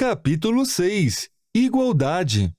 Capítulo 6. Igualdade.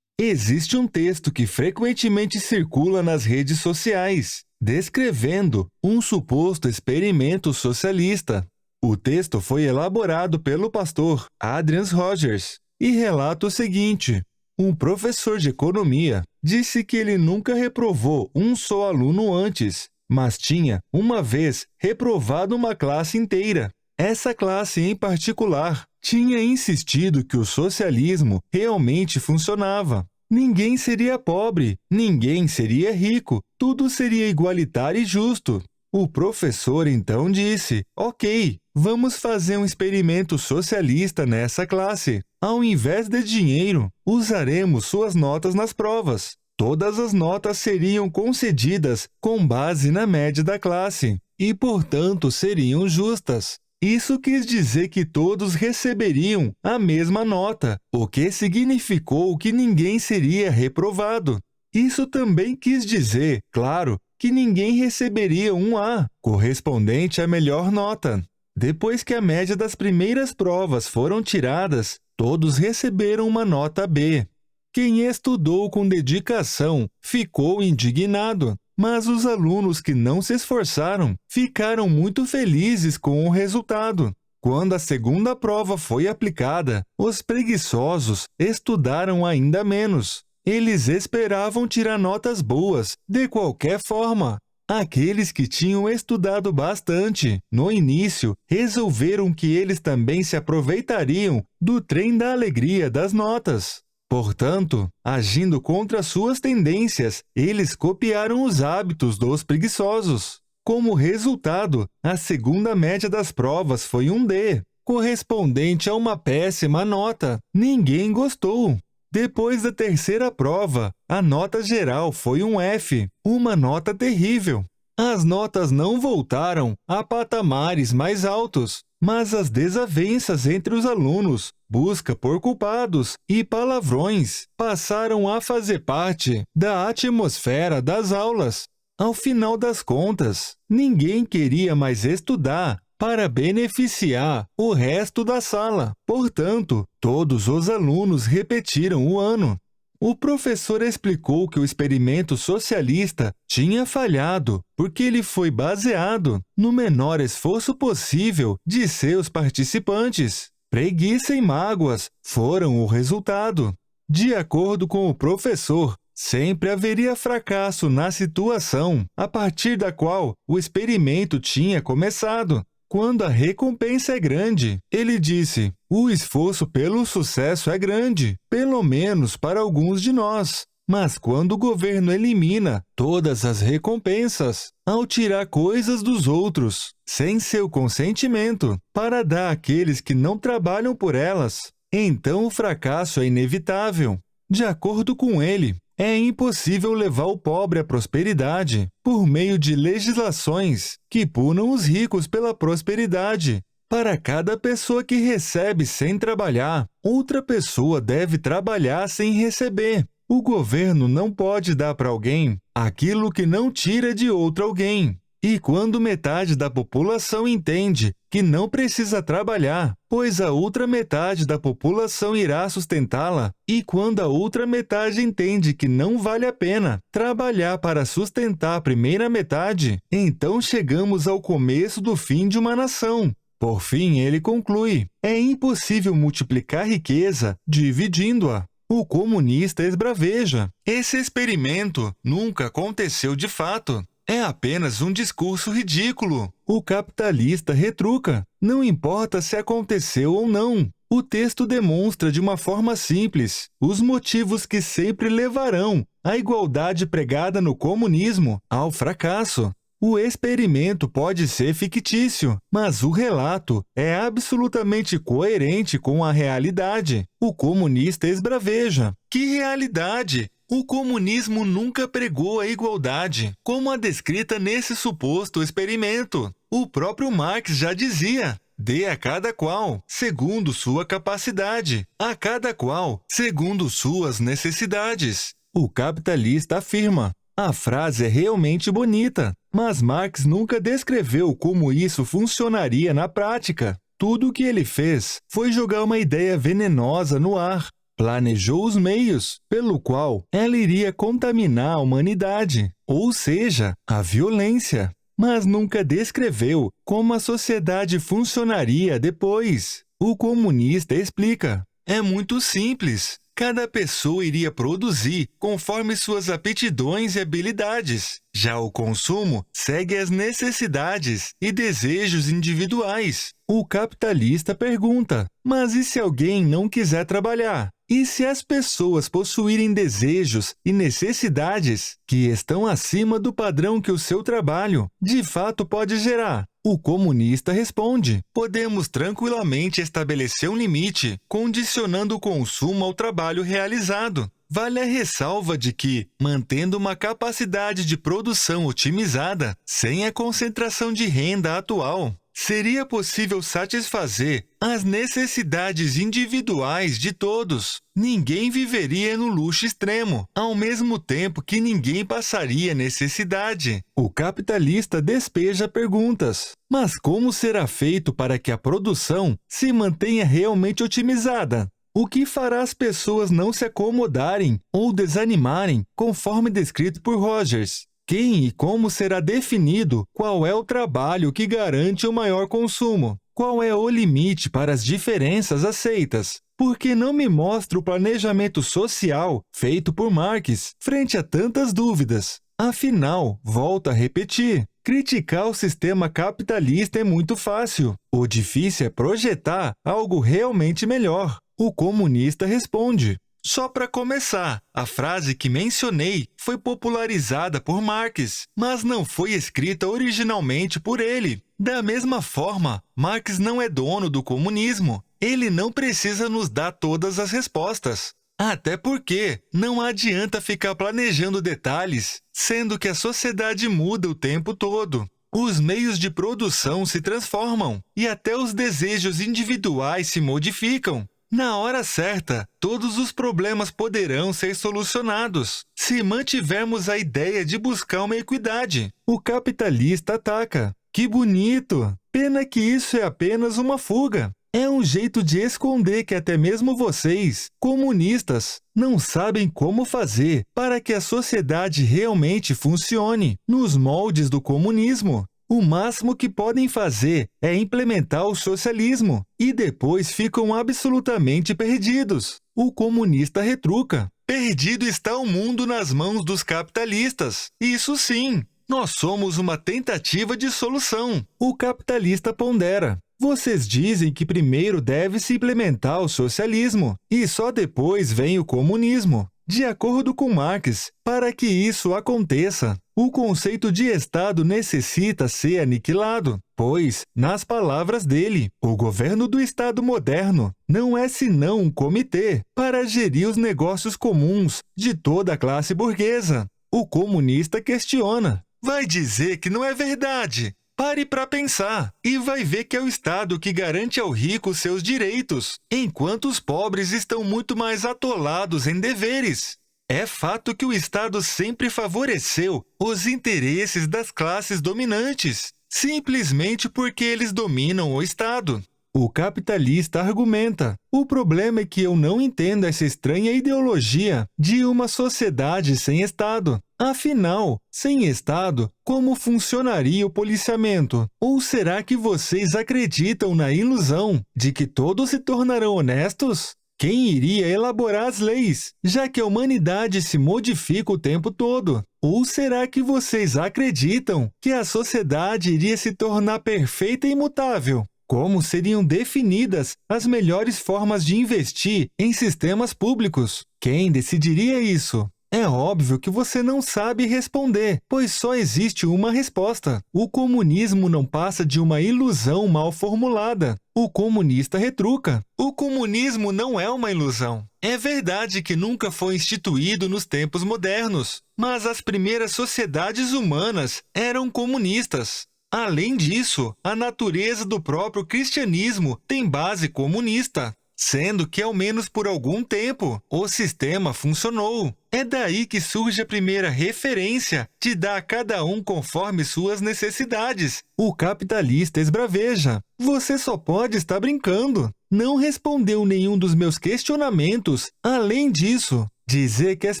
Existe um texto que frequentemente circula nas redes sociais, descrevendo um suposto experimento socialista. O texto foi elaborado pelo pastor Adrian Rogers e relata o seguinte: um professor de economia disse que ele nunca reprovou um só aluno antes, mas tinha, uma vez, reprovado uma classe inteira. Essa classe em particular tinha insistido que o socialismo realmente funcionava. Ninguém seria pobre, ninguém seria rico, tudo seria igualitário e justo. O professor então disse: ok, vamos fazer um experimento socialista nessa classe. Ao invés de dinheiro, usaremos suas notas nas provas. Todas as notas seriam concedidas com base na média da classe e, portanto, seriam justas. Isso quis dizer que todos receberiam a mesma nota, o que significou que ninguém seria reprovado. Isso também quis dizer, claro, que ninguém receberia um A, correspondente à melhor nota. Depois que a média das primeiras provas foram tiradas, todos receberam uma nota B. Quem estudou com dedicação ficou indignado, mas os alunos que não se esforçaram ficaram muito felizes com o resultado. Quando a segunda prova foi aplicada, os preguiçosos estudaram ainda menos. Eles esperavam tirar notas boas, de qualquer forma. Aqueles que tinham estudado bastante no início resolveram que eles também se aproveitariam do trem da alegria das notas. Portanto, agindo contra suas tendências, eles copiaram os hábitos dos preguiçosos. Como resultado, a segunda média das provas foi um D, correspondente a uma péssima nota. Ninguém gostou. Depois da terceira prova, a nota geral foi um F, uma nota terrível. As notas não voltaram a patamares mais altos, mas as desavenças entre os alunos, busca por culpados e palavrões passaram a fazer parte da atmosfera das aulas. Ao final das contas, ninguém queria mais estudar para beneficiar o resto da sala. Portanto, todos os alunos repetiram o ano. O professor explicou que o experimento socialista tinha falhado porque ele foi baseado no menor esforço possível de seus participantes. Preguiça e mágoas foram o resultado. De acordo com o professor, sempre haveria fracasso na situação a partir da qual o experimento tinha começado. Quando a recompensa é grande, ele disse, o esforço pelo sucesso é grande, pelo menos para alguns de nós. Mas quando o governo elimina todas as recompensas, ao tirar coisas dos outros, sem seu consentimento, para dar àqueles que não trabalham por elas, então o fracasso é inevitável. De acordo com ele, é impossível levar o pobre à prosperidade por meio de legislações que punam os ricos pela prosperidade. Para cada pessoa que recebe sem trabalhar, outra pessoa deve trabalhar sem receber. O governo não pode dar para alguém aquilo que não tira de outro alguém. E quando metade da população entende que não precisa trabalhar, pois a outra metade da população irá sustentá-la, e quando a outra metade entende que não vale a pena trabalhar para sustentar a primeira metade, então chegamos ao começo do fim de uma nação. Por fim, ele conclui, é impossível multiplicar riqueza dividindo-a. O comunista esbraveja. Esse experimento nunca aconteceu de fato. É apenas um discurso ridículo. O capitalista retruca. Não importa se aconteceu ou não. O texto demonstra de uma forma simples os motivos que sempre levarão a igualdade pregada no comunismo ao fracasso. O experimento pode ser fictício, mas o relato é absolutamente coerente com a realidade. O comunista esbraveja. Que realidade? O comunismo nunca pregou a igualdade, como a descrita nesse suposto experimento. O próprio Marx já dizia, dê a cada qual, segundo sua capacidade, a cada qual, segundo suas necessidades. O capitalista afirma, a frase é realmente bonita, mas Marx nunca descreveu como isso funcionaria na prática. Tudo o que ele fez foi jogar uma ideia venenosa no ar. Planejou os meios pelo qual ela iria contaminar a humanidade, ou seja, a violência, mas nunca descreveu como a sociedade funcionaria depois. O comunista explica: é muito simples. Cada pessoa iria produzir conforme suas aptidões e habilidades. Já o consumo segue as necessidades e desejos individuais. O capitalista pergunta: mas e se alguém não quiser trabalhar? E se as pessoas possuírem desejos e necessidades que estão acima do padrão que o seu trabalho, de fato, pode gerar? O comunista responde: podemos tranquilamente estabelecer um limite, condicionando o consumo ao trabalho realizado. Vale a ressalva de que, mantendo uma capacidade de produção otimizada, sem a concentração de renda atual, seria possível satisfazer as necessidades individuais de todos. Ninguém viveria no luxo extremo, ao mesmo tempo que ninguém passaria necessidade. O capitalista despeja perguntas: mas como será feito para que a produção se mantenha realmente otimizada? O que fará as pessoas não se acomodarem ou desanimarem, conforme descrito por Rogers? Quem e como será definido qual é o trabalho que garante o maior consumo? Qual é o limite para as diferenças aceitas? Por que não me mostra o planejamento social feito por Marx frente a tantas dúvidas? Afinal, volto a repetir, criticar o sistema capitalista é muito fácil. O difícil é projetar algo realmente melhor. O comunista responde: só para começar, a frase que mencionei foi popularizada por Marx, mas não foi escrita originalmente por ele. Da mesma forma, Marx não é dono do comunismo. Ele não precisa nos dar todas as respostas. Até porque não adianta ficar planejando detalhes, sendo que a sociedade muda o tempo todo. Os meios de produção se transformam e até os desejos individuais se modificam. Na hora certa, todos os problemas poderão ser solucionados, se mantivermos a ideia de buscar uma equidade. O capitalista ataca: que bonito! Pena que isso é apenas uma fuga. É um jeito de esconder que até mesmo vocês, comunistas, não sabem como fazer para que a sociedade realmente funcione nos moldes do comunismo. O máximo que podem fazer é implementar o socialismo e depois ficam absolutamente perdidos. O comunista retruca: perdido está o mundo nas mãos dos capitalistas. Isso sim, nós somos uma tentativa de solução. O capitalista pondera: vocês dizem que primeiro deve-se implementar o socialismo e só depois vem o comunismo. De acordo com Marx, para que isso aconteça, o conceito de Estado necessita ser aniquilado, pois, nas palavras dele, o governo do Estado moderno não é senão um comitê para gerir os negócios comuns de toda a classe burguesa. O comunista questiona: vai dizer que não é verdade? Pare para pensar e vai ver que é o Estado que garante ao rico seus direitos, enquanto os pobres estão muito mais atolados em deveres. É fato que o Estado sempre favoreceu os interesses das classes dominantes, simplesmente porque eles dominam o Estado. O capitalista argumenta: o problema é que eu não entendo essa estranha ideologia de uma sociedade sem Estado. Afinal, sem Estado, como funcionaria o policiamento? Ou será que vocês acreditam na ilusão de que todos se tornarão honestos? Quem iria elaborar as leis, já que a humanidade se modifica o tempo todo? Ou será que vocês acreditam que a sociedade iria se tornar perfeita e imutável? Como seriam definidas as melhores formas de investir em sistemas públicos? Quem decidiria isso? É óbvio que você não sabe responder, pois só existe uma resposta. O comunismo não passa de uma ilusão mal formulada. O comunista retruca: o comunismo não é uma ilusão. É verdade que nunca foi instituído nos tempos modernos, mas as primeiras sociedades humanas eram comunistas. Além disso, a natureza do próprio cristianismo tem base comunista. sendo que, ao menos por algum tempo, o sistema funcionou. É daí que surge a primeira referência de dar a cada um conforme suas necessidades. O capitalista esbraveja: você só pode estar brincando. Não respondeu nenhum dos meus questionamentos. Além disso, dizer que as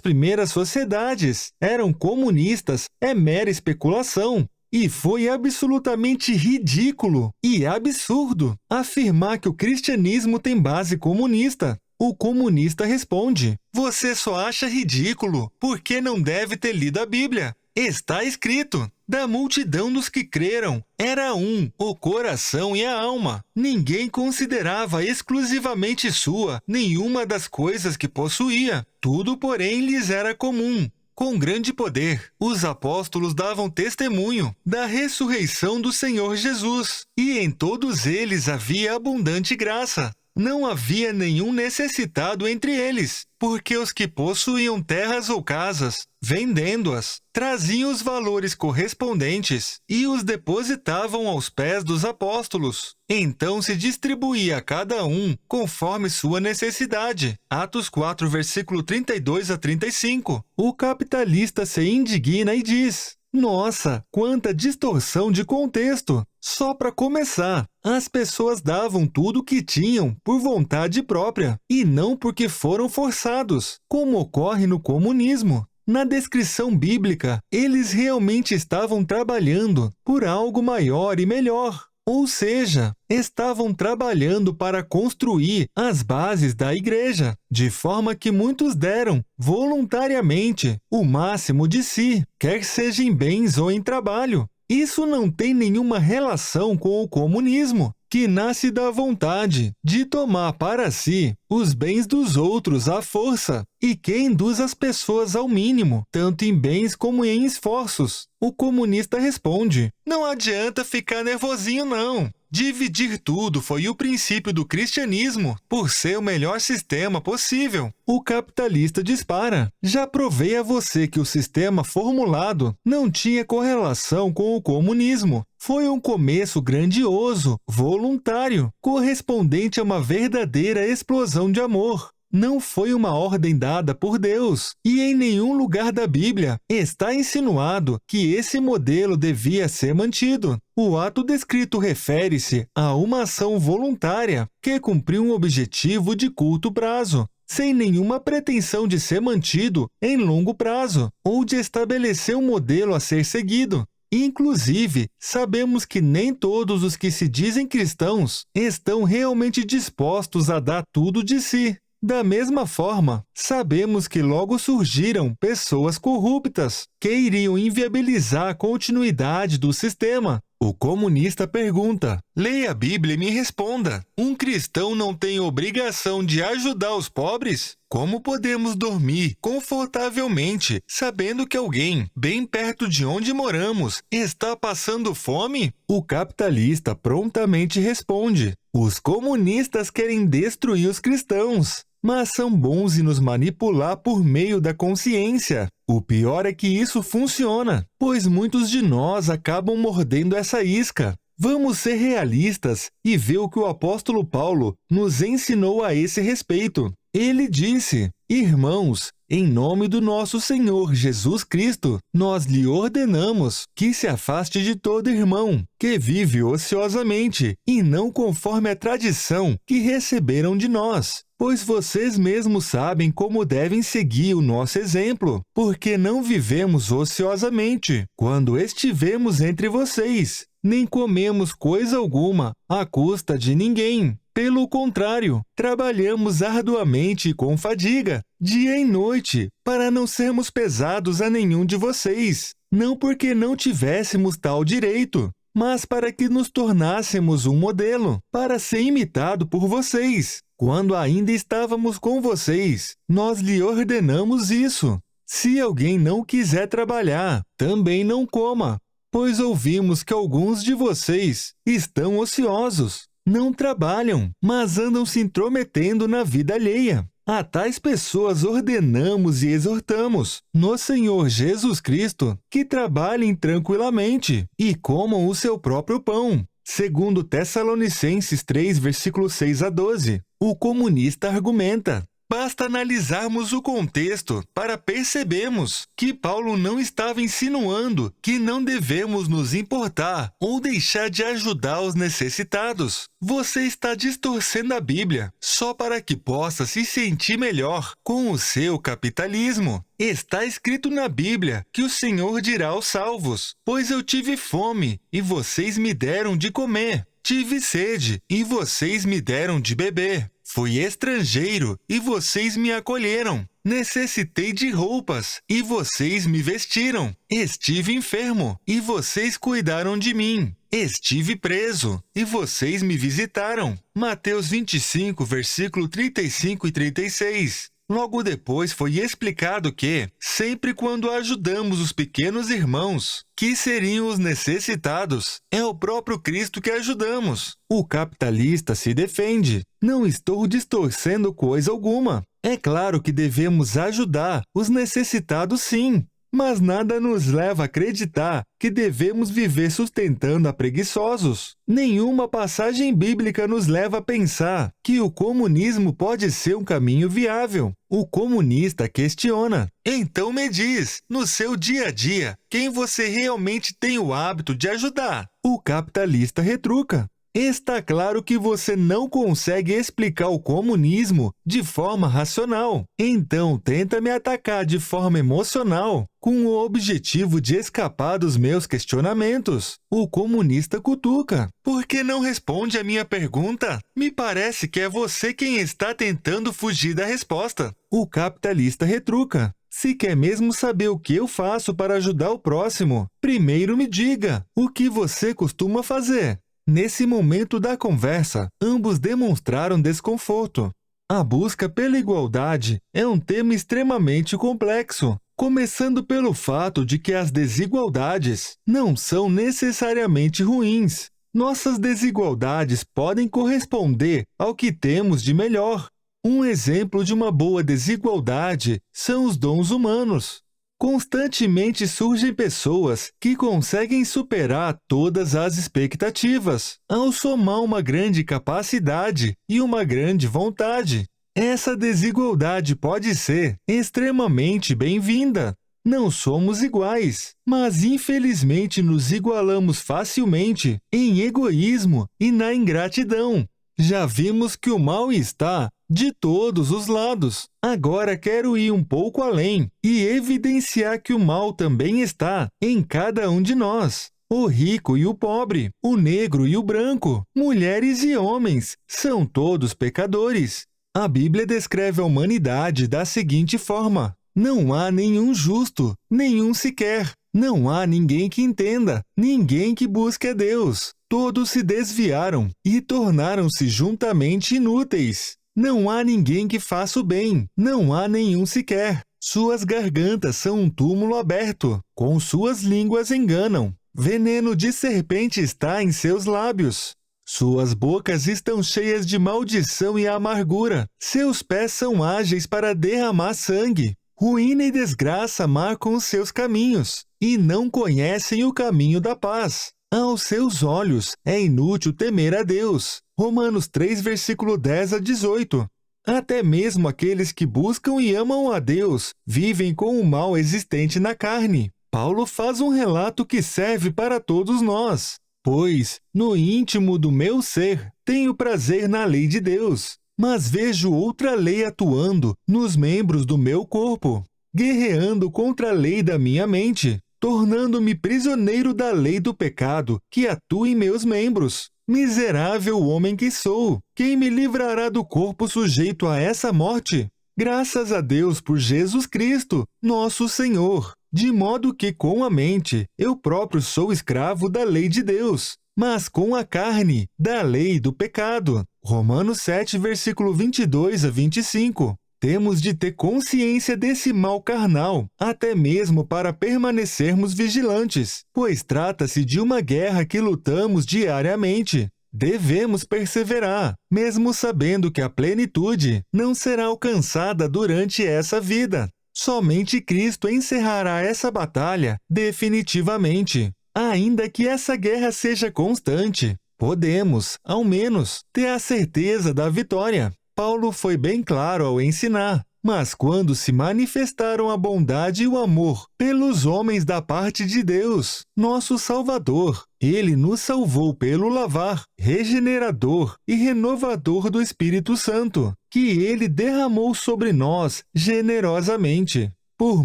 primeiras sociedades eram comunistas é mera especulação. E foi absolutamente ridículo e absurdo afirmar que o cristianismo tem base comunista. O comunista responde: você só acha ridículo porque não deve ter lido a Bíblia. Está escrito: da multidão dos que creram, era um, o coração e a alma. Ninguém considerava exclusivamente sua nenhuma das coisas que possuía. Tudo, porém, lhes era comum. Com grande poder, os apóstolos davam testemunho da ressurreição do Senhor Jesus, e em todos eles havia abundante graça. Não havia nenhum necessitado entre eles, porque os que possuíam terras ou casas, vendendo-as, traziam os valores correspondentes e os depositavam aos pés dos apóstolos. Então se distribuía a cada um conforme sua necessidade. Atos 4, versículo 32 a 35. O capitalista se indigna e diz: nossa, quanta distorção de contexto! Só para começar, as pessoas davam tudo o que tinham por vontade própria e não porque foram forçados, como ocorre no comunismo. Na descrição bíblica, eles realmente estavam trabalhando por algo maior e melhor. Ou seja, estavam trabalhando para construir as bases da igreja, de forma que muitos deram, voluntariamente, o máximo de si, quer seja em bens ou em trabalho. Isso não tem nenhuma relação com o comunismo, que nasce da vontade de tomar para si os bens dos outros à força e que induz as pessoas ao mínimo, tanto em bens como em esforços. O comunista responde: não adianta ficar nervosinho não. Dividir tudo foi o princípio do cristianismo, por ser o melhor sistema possível. O capitalista dispara: já provei a você que o sistema formulado não tinha correlação com o comunismo. Foi um começo grandioso, voluntário, correspondente a uma verdadeira explosão de amor. Não foi uma ordem dada por Deus, e em nenhum lugar da Bíblia está insinuado que esse modelo devia ser mantido. O ato descrito refere-se a uma ação voluntária que cumpriu um objetivo de curto prazo, sem nenhuma pretensão de ser mantido em longo prazo ou de estabelecer um modelo a ser seguido. Inclusive, sabemos que nem todos os que se dizem cristãos estão realmente dispostos a dar tudo de si. Da mesma forma, sabemos que logo surgiram pessoas corruptas que iriam inviabilizar a continuidade do sistema. O comunista pergunta: leia a Bíblia e me responda. Um cristão não tem obrigação de ajudar os pobres? Como podemos dormir confortavelmente sabendo que alguém, bem perto de onde moramos, está passando fome? O capitalista prontamente responde: os comunistas querem destruir os cristãos, mas são bons em nos manipular por meio da consciência. O pior é que isso funciona, pois muitos de nós acabam mordendo essa isca. Vamos ser realistas e ver o que o apóstolo Paulo nos ensinou a esse respeito. Ele disse: irmãos, em nome do nosso Senhor Jesus Cristo, nós lhe ordenamos que se afaste de todo irmão que vive ociosamente e não conforme a tradição que receberam de nós. Pois vocês mesmos sabem como devem seguir o nosso exemplo, porque não vivemos ociosamente quando estivemos entre vocês, nem comemos coisa alguma à custa de ninguém. Pelo contrário, trabalhamos arduamente e com fadiga, dia e noite, para não sermos pesados a nenhum de vocês, não porque não tivéssemos tal direito, mas para que nos tornássemos um modelo, para ser imitado por vocês. Quando ainda estávamos com vocês, nós lhe ordenamos isso. Se alguém não quiser trabalhar, também não coma, pois ouvimos que alguns de vocês estão ociosos. Não trabalham, mas andam se intrometendo na vida alheia. A tais pessoas ordenamos e exortamos, no Senhor Jesus Cristo, que trabalhem tranquilamente e comam o seu próprio pão. Segundo Tessalonicenses 3, versículos 6 a 12. O comunista argumenta. Basta analisarmos o contexto para percebermos que Paulo não estava insinuando que não devemos nos importar ou deixar de ajudar os necessitados. Você está distorcendo a Bíblia só para que possa se sentir melhor com o seu capitalismo. Está escrito na Bíblia que o Senhor dirá aos salvos: pois eu tive fome e vocês me deram de comer. Tive sede e vocês me deram de beber. Fui estrangeiro e vocês me acolheram. Necessitei de roupas e vocês me vestiram. Estive enfermo e vocês cuidaram de mim. Estive preso e vocês me visitaram. Mateus 25, versículo 35 e 36. Logo depois foi explicado que, sempre quando ajudamos os pequenos irmãos, que seriam os necessitados, é o próprio Cristo que ajudamos. O capitalista se defende. Não estou distorcendo coisa alguma. É claro que devemos ajudar os necessitados, sim. Mas nada nos leva a acreditar que devemos viver sustentando a preguiçosos. Nenhuma passagem bíblica nos leva a pensar que o comunismo pode ser um caminho viável. O comunista questiona. Então me diz, no seu dia a dia, quem você realmente tem o hábito de ajudar? O capitalista retruca. Está claro que você não consegue explicar o comunismo de forma racional. Então, tenta me atacar de forma emocional, com o objetivo de escapar dos meus questionamentos. O comunista cutuca. Por que não responde a minha pergunta? Me parece que é você quem está tentando fugir da resposta. O capitalista retruca. Se quer mesmo saber o que eu faço para ajudar o próximo, primeiro me diga o que você costuma fazer. Nesse momento da conversa, ambos demonstraram desconforto. A busca pela igualdade é um tema extremamente complexo, começando pelo fato de que as desigualdades não são necessariamente ruins. Nossas desigualdades podem corresponder ao que temos de melhor. Um exemplo de uma boa desigualdade são os dons humanos. Constantemente surgem pessoas que conseguem superar todas as expectativas ao somar uma grande capacidade e uma grande vontade. Essa desigualdade pode ser extremamente bem-vinda. Não somos iguais, mas infelizmente nos igualamos facilmente em egoísmo e na ingratidão. Já vimos que o mal está de todos os lados. Agora quero ir um pouco além e evidenciar que o mal também está em cada um de nós. O rico e o pobre, o negro e o branco, mulheres e homens, são todos pecadores. A Bíblia descreve a humanidade da seguinte forma: não há nenhum justo, nenhum sequer. Não há ninguém que entenda, ninguém que busque a Deus. Todos se desviaram e tornaram-se juntamente inúteis. Não há ninguém que faça o bem, não há nenhum sequer. Suas gargantas são um túmulo aberto, com suas línguas enganam. Veneno de serpente está em seus lábios. Suas bocas estão cheias de maldição e amargura. Seus pés são ágeis para derramar sangue. Ruína e desgraça marcam os seus caminhos, e não conhecem o caminho da paz. Aos seus olhos é inútil temer a Deus. Romanos 3, versículo 10 a 18. Até mesmo aqueles que buscam e amam a Deus vivem com o mal existente na carne. Paulo faz um relato que serve para todos nós. Pois, no íntimo do meu ser, tenho prazer na lei de Deus, mas vejo outra lei atuando nos membros do meu corpo, guerreando contra a lei da minha mente, tornando-me prisioneiro da lei do pecado que atua em meus membros. Miserável homem que sou, quem me livrará do corpo sujeito a essa morte? Graças a Deus por Jesus Cristo, nosso Senhor. De modo que com a mente eu próprio sou escravo da lei de Deus, mas com a carne, da lei do pecado. Romanos 7, versículo 22 a 25. Temos de ter consciência desse mal carnal, até mesmo para permanecermos vigilantes, pois trata-se de uma guerra que lutamos diariamente. Devemos perseverar, mesmo sabendo que a plenitude não será alcançada durante essa vida. Somente Cristo encerrará essa batalha definitivamente. Ainda que essa guerra seja constante, podemos, ao menos, ter a certeza da vitória. Paulo foi bem claro ao ensinar: mas quando se manifestaram a bondade e o amor pelos homens da parte de Deus, nosso Salvador, ele nos salvou pelo lavar regenerador e renovador do Espírito Santo, que ele derramou sobre nós generosamente, por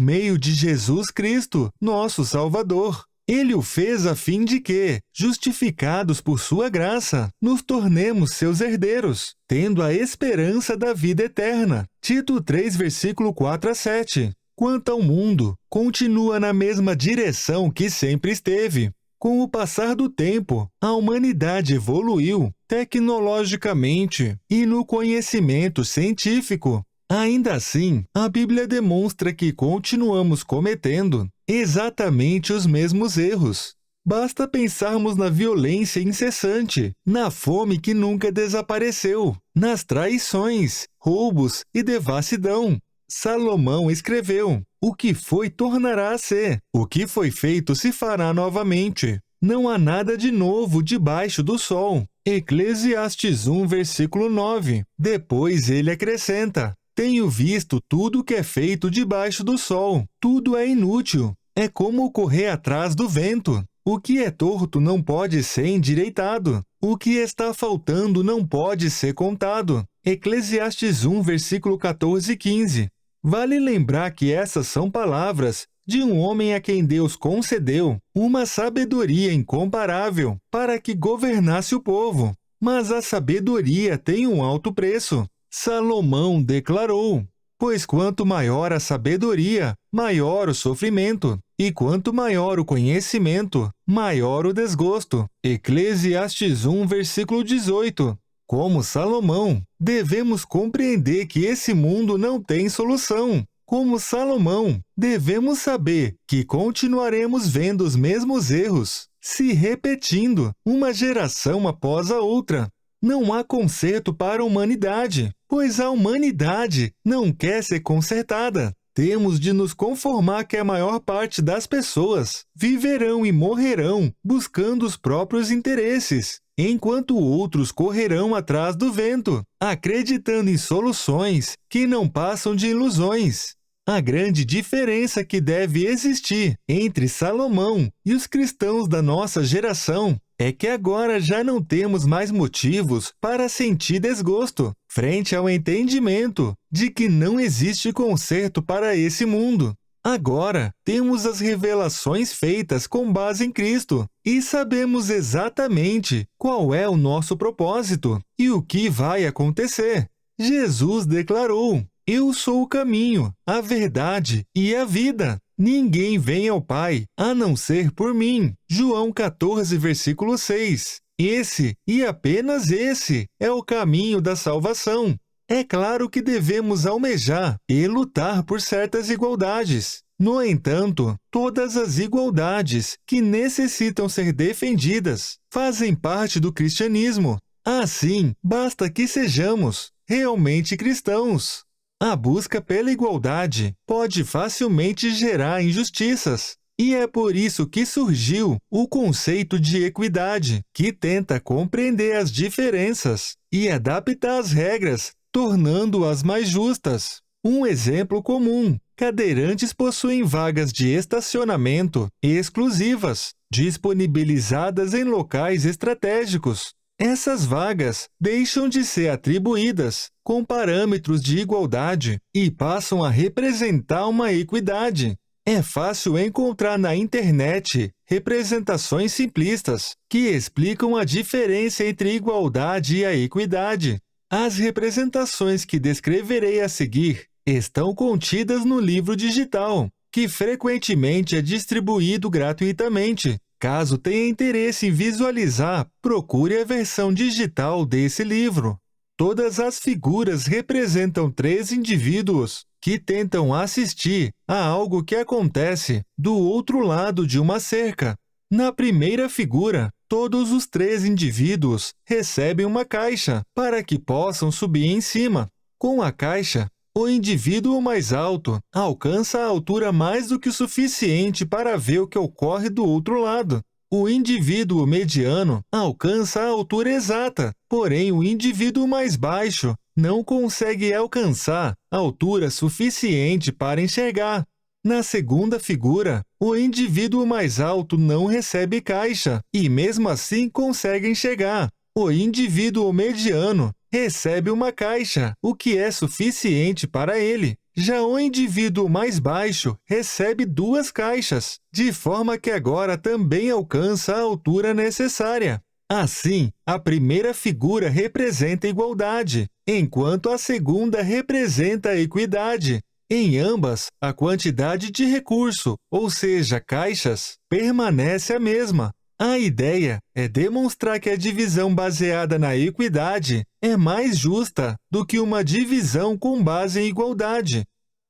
meio de Jesus Cristo, nosso Salvador. Ele o fez a fim de que, justificados por sua graça, nos tornemos seus herdeiros, tendo a esperança da vida eterna. Tito 3, versículo 4 a 7. Quanto ao mundo, continua na mesma direção que sempre esteve. Com o passar do tempo, a humanidade evoluiu tecnologicamente e no conhecimento científico. Ainda assim, a Bíblia demonstra que continuamos cometendo exatamente os mesmos erros. Basta pensarmos na violência incessante, na fome que nunca desapareceu, nas traições, roubos e devassidão. Salomão escreveu: o que foi tornará a ser, o que foi feito se fará novamente. Não há nada de novo debaixo do sol. Eclesiastes 1, versículo 9. Depois ele acrescenta: tenho visto tudo que é feito debaixo do sol. Tudo é inútil. É como correr atrás do vento. O que é torto não pode ser endireitado. O que está faltando não pode ser contado. Eclesiastes 1, versículo 14 e 15. Vale lembrar que essas são palavras de um homem a quem Deus concedeu uma sabedoria incomparável para que governasse o povo. Mas a sabedoria tem um alto preço. Salomão declarou: pois quanto maior a sabedoria, maior o sofrimento, e quanto maior o conhecimento, maior o desgosto. Eclesiastes 1, versículo 18. Como Salomão, devemos compreender que esse mundo não tem solução. Como Salomão, devemos saber que continuaremos vendo os mesmos erros se repetindo, uma geração após a outra. Não há conserto para a humanidade, pois a humanidade não quer ser consertada. Temos de nos conformar que a maior parte das pessoas viverão e morrerão buscando os próprios interesses, enquanto outros correrão atrás do vento, acreditando em soluções que não passam de ilusões. A grande diferença que deve existir entre Salomão e os cristãos da nossa geração é que agora já não temos mais motivos para sentir desgosto frente ao entendimento de que não existe conserto para esse mundo. Agora temos as revelações feitas com base em Cristo e sabemos exatamente qual é o nosso propósito e o que vai acontecer. Jesus declarou: eu sou o caminho, a verdade e a vida. Ninguém vem ao Pai a não ser por mim. João 14, versículo 6. Esse, e apenas esse, é o caminho da salvação. É claro que devemos almejar e lutar por certas igualdades. No entanto, todas as igualdades que necessitam ser defendidas fazem parte do cristianismo. Assim, basta que sejamos realmente cristãos. A busca pela igualdade pode facilmente gerar injustiças, e é por isso que surgiu o conceito de equidade, que tenta compreender as diferenças e adaptar as regras, tornando-as mais justas. Um exemplo comum: cadeirantes possuem vagas de estacionamento exclusivas, disponibilizadas em locais estratégicos. Essas vagas deixam de ser atribuídas com parâmetros de igualdade e passam a representar uma equidade. É fácil encontrar na internet representações simplistas que explicam a diferença entre igualdade e a equidade. As representações que descreverei a seguir estão contidas no livro digital, que frequentemente é distribuído gratuitamente. Caso tenha interesse em visualizar, procure a versão digital desse livro. Todas as figuras representam 3 indivíduos que tentam assistir a algo que acontece do outro lado de uma cerca. Na primeira figura, todos os 3 indivíduos recebem uma caixa para que possam subir em cima. Com a caixa, o indivíduo mais alto alcança a altura mais do que o suficiente para ver o que ocorre do outro lado. O indivíduo mediano alcança a altura exata, porém o indivíduo mais baixo não consegue alcançar altura suficiente para enxergar. Na segunda figura, o indivíduo mais alto não recebe caixa e mesmo assim consegue enxergar. O indivíduo mediano recebe uma caixa, o que é suficiente para ele. Já o indivíduo mais baixo recebe 2 caixas, de forma que agora também alcança a altura necessária. Assim, a primeira figura representa igualdade, enquanto a segunda representa a equidade. Em ambas, a quantidade de recurso, ou seja, caixas, permanece a mesma. A ideia é demonstrar que a divisão baseada na equidade é mais justa do que uma divisão com base em igualdade.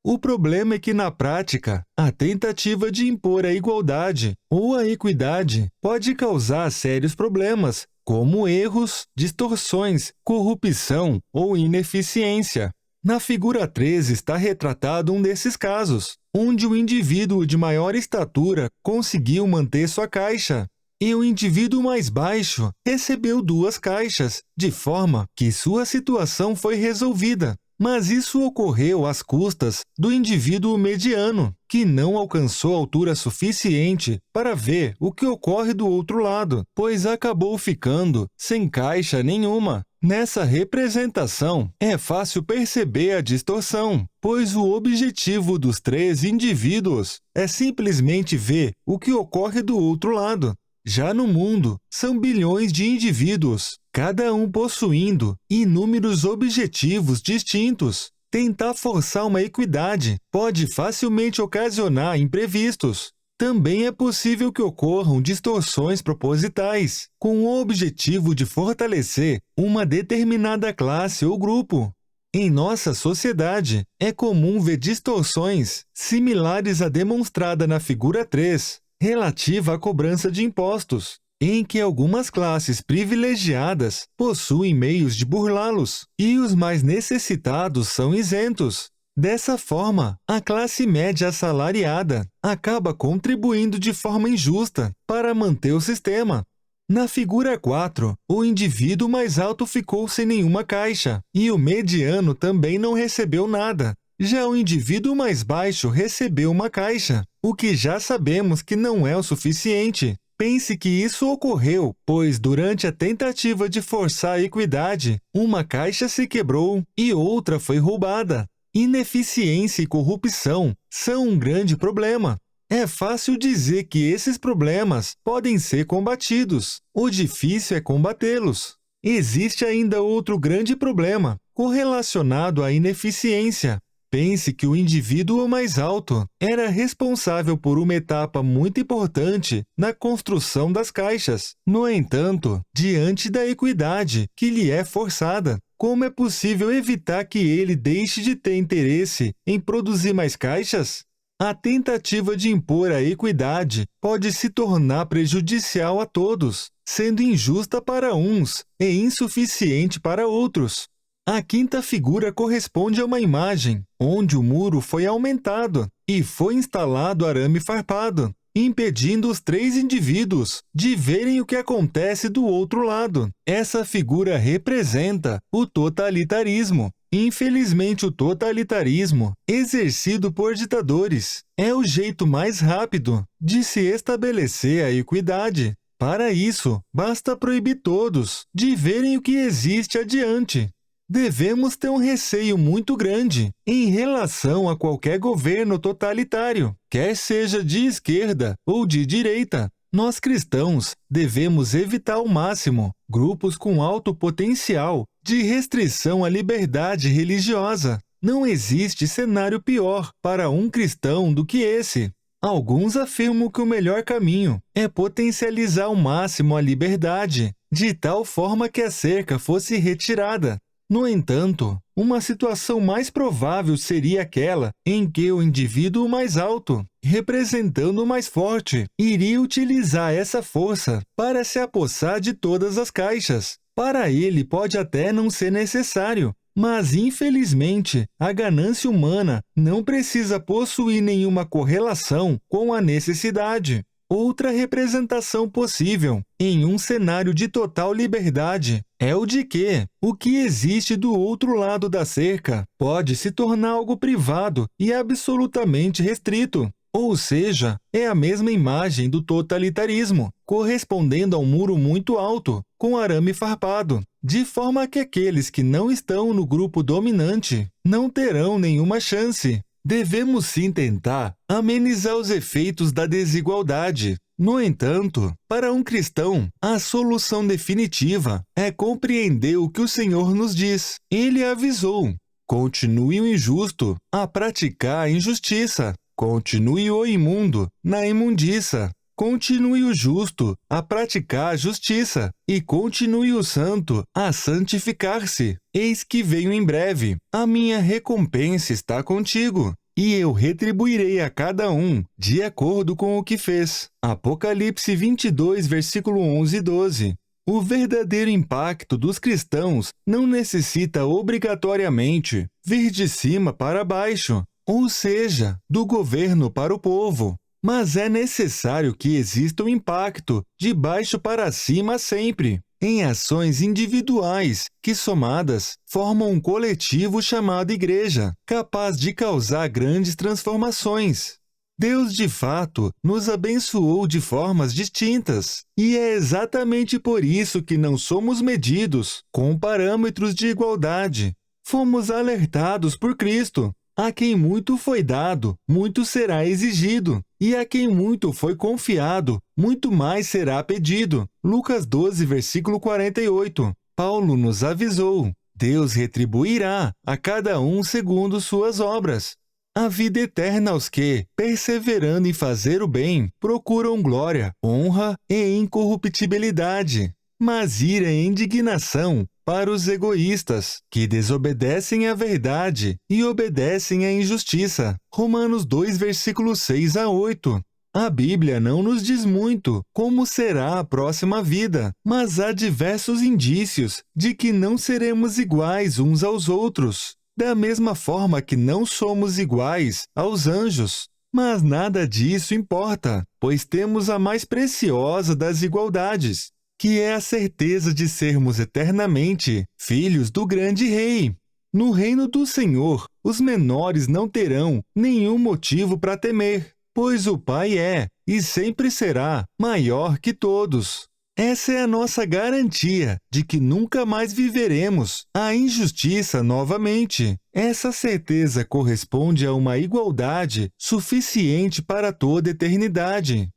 O problema é que, na prática, a tentativa de impor a igualdade ou a equidade pode causar sérios problemas, como erros, distorções, corrupção ou ineficiência. Na figura 3 está retratado um desses casos, onde o indivíduo de maior estatura conseguiu manter sua caixa, e o indivíduo mais baixo recebeu 2 caixas, de forma que sua situação foi resolvida. Mas isso ocorreu às custas do indivíduo mediano, que não alcançou altura suficiente para ver o que ocorre do outro lado, pois acabou ficando sem caixa nenhuma. Nessa representação, é fácil perceber a distorção, pois o objetivo dos 3 indivíduos é simplesmente ver o que ocorre do outro lado. Já no mundo, são bilhões de indivíduos, cada um possuindo inúmeros objetivos distintos. Tentar forçar uma equidade pode facilmente ocasionar imprevistos. Também é possível que ocorram distorções propositais, com o objetivo de fortalecer uma determinada classe ou grupo. Em nossa sociedade, é comum ver distorções similares à demonstrada na figura 3, relativa à cobrança de impostos, em que algumas classes privilegiadas possuem meios de burlá-los e os mais necessitados são isentos. Dessa forma, a classe média assalariada acaba contribuindo de forma injusta para manter o sistema. Na figura 4, o indivíduo mais alto ficou sem nenhuma caixa e o mediano também não recebeu nada. Já o indivíduo mais baixo recebeu uma caixa, o que já sabemos que não é o suficiente. Pense que isso ocorreu, pois durante a tentativa de forçar a equidade, uma caixa se quebrou e outra foi roubada. Ineficiência e corrupção são um grande problema. É fácil dizer que esses problemas podem ser combatidos. O difícil é combatê-los. Existe ainda outro grande problema, correlacionado à ineficiência. Pense que o indivíduo mais alto era responsável por uma etapa muito importante na construção das caixas. No entanto, diante da equidade que lhe é forçada, como é possível evitar que ele deixe de ter interesse em produzir mais caixas? A tentativa de impor a equidade pode se tornar prejudicial a todos, sendo injusta para uns e insuficiente para outros. A quinta figura corresponde a uma imagem, onde o muro foi aumentado e foi instalado arame farpado, impedindo os 3 indivíduos de verem o que acontece do outro lado. Essa figura representa o totalitarismo. Infelizmente, o totalitarismo, exercido por ditadores, é o jeito mais rápido de se estabelecer a equidade. Para isso, basta proibir todos de verem o que existe adiante. Devemos ter um receio muito grande em relação a qualquer governo totalitário, quer seja de esquerda ou de direita. Nós cristãos devemos evitar ao máximo grupos com alto potencial de restrição à liberdade religiosa. Não existe cenário pior para um cristão do que esse. Alguns afirmam que o melhor caminho é potencializar ao máximo a liberdade, de tal forma que a cerca fosse retirada. No entanto, uma situação mais provável seria aquela em que o indivíduo mais alto, representando o mais forte, iria utilizar essa força para se apossar de todas as caixas. Para ele pode até não ser necessário, mas infelizmente a ganância humana não precisa possuir nenhuma correlação com a necessidade. Outra representação possível, em um cenário de total liberdade, é o de que o que existe do outro lado da cerca pode se tornar algo privado e absolutamente restrito. Ou seja, é a mesma imagem do totalitarismo, correspondendo a um muro muito alto, com arame farpado, de forma que aqueles que não estão no grupo dominante não terão nenhuma chance. Devemos sim tentar amenizar os efeitos da desigualdade. No entanto, para um cristão, a solução definitiva é compreender o que o Senhor nos diz. Ele avisou: continue o injusto a praticar a injustiça, continue o imundo na imundícia, continue o justo a praticar a justiça, e continue o santo a santificar-se. Eis que venho em breve, a minha recompensa está contigo, e eu retribuirei a cada um de acordo com o que fez. Apocalipse 22, versículo 11 e 12. O verdadeiro impacto dos cristãos não necessita obrigatoriamente vir de cima para baixo, ou seja, do governo para o povo. Mas é necessário que exista um impacto de baixo para cima sempre, em ações individuais que, somadas, formam um coletivo chamado igreja, capaz de causar grandes transformações. Deus, de fato, nos abençoou de formas distintas, e é exatamente por isso que não somos medidos com parâmetros de igualdade. Fomos alertados por Cristo. A quem muito foi dado, muito será exigido, e a quem muito foi confiado, muito mais será pedido. Lucas 12, versículo 48. Paulo nos avisou: Deus retribuirá a cada um segundo suas obras. A vida eterna aos que, perseverando em fazer o bem, procuram glória, honra e incorruptibilidade. Mas ira e indignação para os egoístas, que desobedecem à verdade e obedecem à injustiça. Romanos 2, versículos 6 a 8. A Bíblia não nos diz muito como será a próxima vida, mas há diversos indícios de que não seremos iguais uns aos outros, da mesma forma que não somos iguais aos anjos. Mas nada disso importa, pois temos a mais preciosa das igualdades, que é a certeza de sermos eternamente filhos do grande Rei. No reino do Senhor, os menores não terão nenhum motivo para temer, pois o Pai é, e sempre será, maior que todos. Essa é a nossa garantia de que nunca mais viveremos a injustiça novamente. Essa certeza corresponde a uma igualdade suficiente para toda a eternidade.